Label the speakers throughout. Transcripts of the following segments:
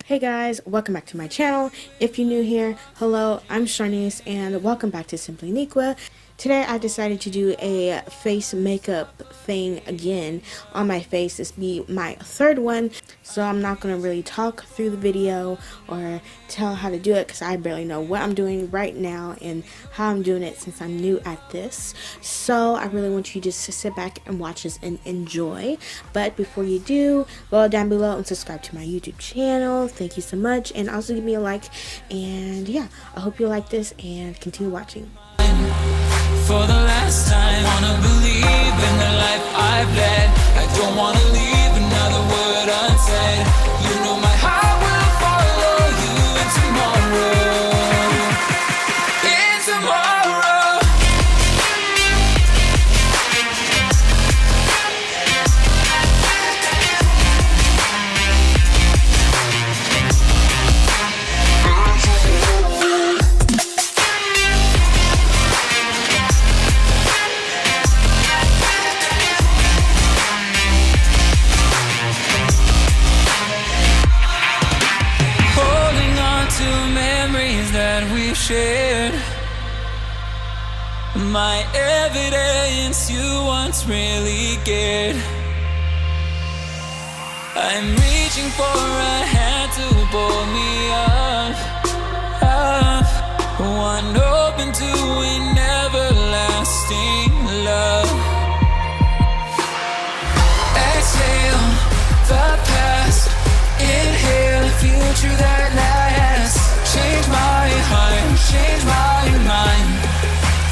Speaker 1: Hey guys, welcome back to my channel. If you're new here, hello, I'm Sharnice and welcome back to Simply Niqua. Today I decided to do a face makeup thing again on my face. This be my third one, so I'm not going to really talk through the video or tell how to do it because I barely know what I'm doing right now and how I'm doing it since I'm new at this. So I really want you just to sit back and watch this and enjoy. But before you do, go down below and subscribe to my YouTube channel. Thank you so much, and also give me a like. And yeah, I hope you like this and continue watching.
Speaker 2: For the last time, wanna believe in the life I've led. I don't wanna leave another word unsaid. You know my heart will follow you in tomorrow. In tomorrow. Shared my evidence you once really cared. I'm reaching for a hand to pull me up, one open to an everlasting love. Exhale the past, inhale the future that lasts. Change my heart, change my mind.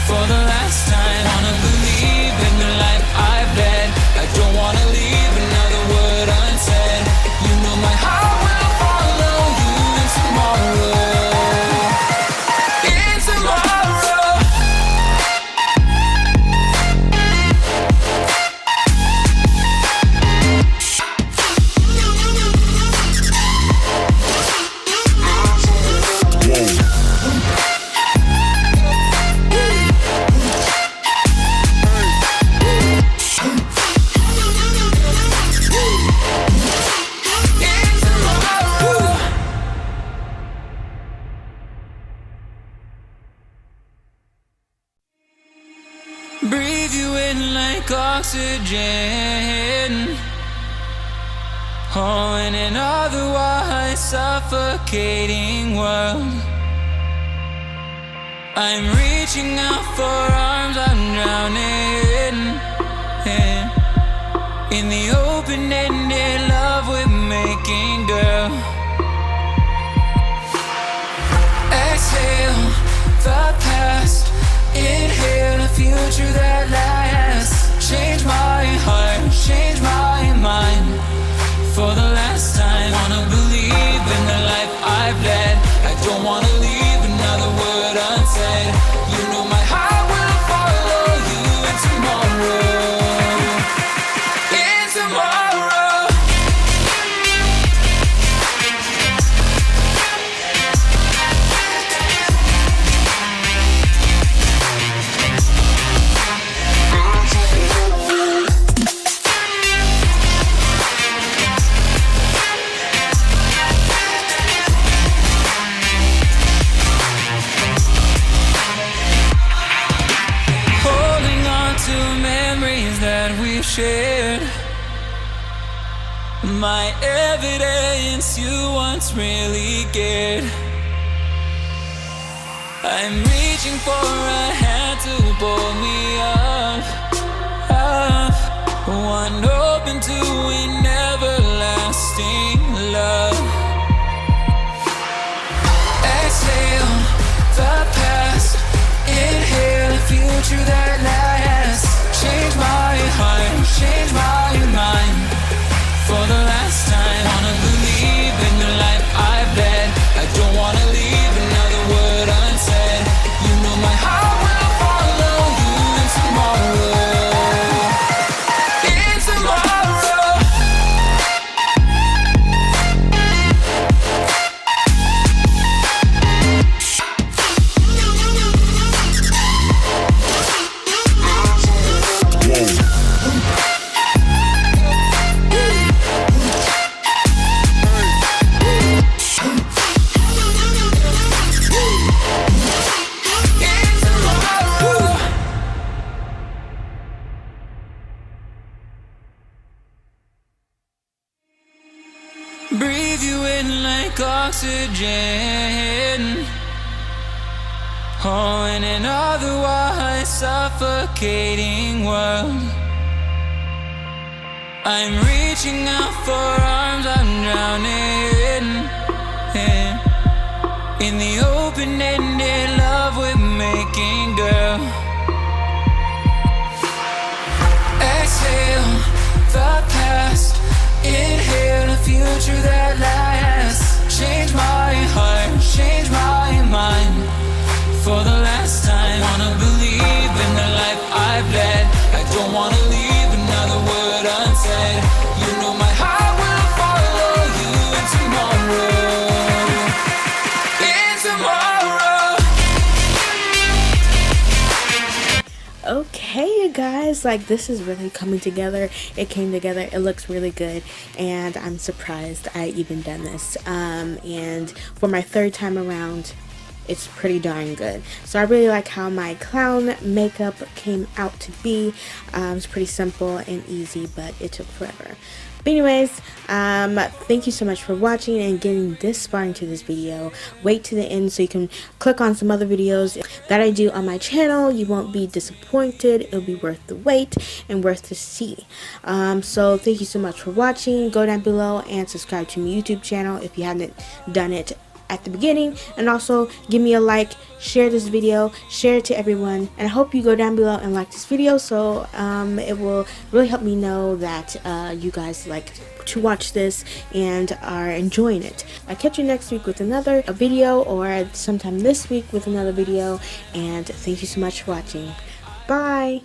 Speaker 2: For the last time, wanna believe in the life I've led. I don't wanna leave another word unsaid. You know my heart will follow you in tomorrow. In tomorrow. Breathe you in like oxygen. Oh, in an otherwise suffocating world, I'm reaching out for arms, I'm drowning in the open-ended love we're making, girl. Exhale the past, inhale the future that lasts. Change my heart, change my mind. For the last time, wanna believe in the life I've led. I don't wanna leave another word unsaid. You know my heart will follow you in tomorrow. In tomorrow. Shared my evidence you once really cared. I'm reaching for a hand to pull me up, one open to an everlasting love. Exhale the past, inhale the future that lasts. Change my heart, change my mind. For the last time, wanna believe in the life I've led. I don't wanna leave another word unsaid. You know my heart will follow you in tomorrow. In tomorrow. breathe you in like oxygen. Oh, in an otherwise suffocating world, I'm reaching out for arms, I'm drowning in the open-ended love we're making, girl. Exhale the past, inhale a future that lasts. Change my heart, change my mind. For the last time, I wanna believe in the life I've led. I don't wanna leave another word unsaid. You know my heart will follow you in tomorrow. In tomorrow.
Speaker 1: Okay, you guys, like, this is really coming together. It came together. It looks really good, and I'm surprised I even done this. And for my third time around, it's pretty darn good. So I really like how my clown makeup came out to be. It's pretty simple and easy, but it took forever. But anyways, thank you so much for watching and getting this far into this video. Wait to the end so you can click on some other videos that I do on my channel. You won't be disappointed. It'll be worth the wait and worth to see. So thank you so much for watching. Go down below and subscribe to my YouTube channel if you haven't done it at the beginning, and also give me a like, share this video, share it to everyone, and I hope you go down below and like this video, so it will really help me know that you guys like to watch this and are enjoying it. I'll catch you next week with another video, or sometime this week with another video, and thank you so much for watching. Bye.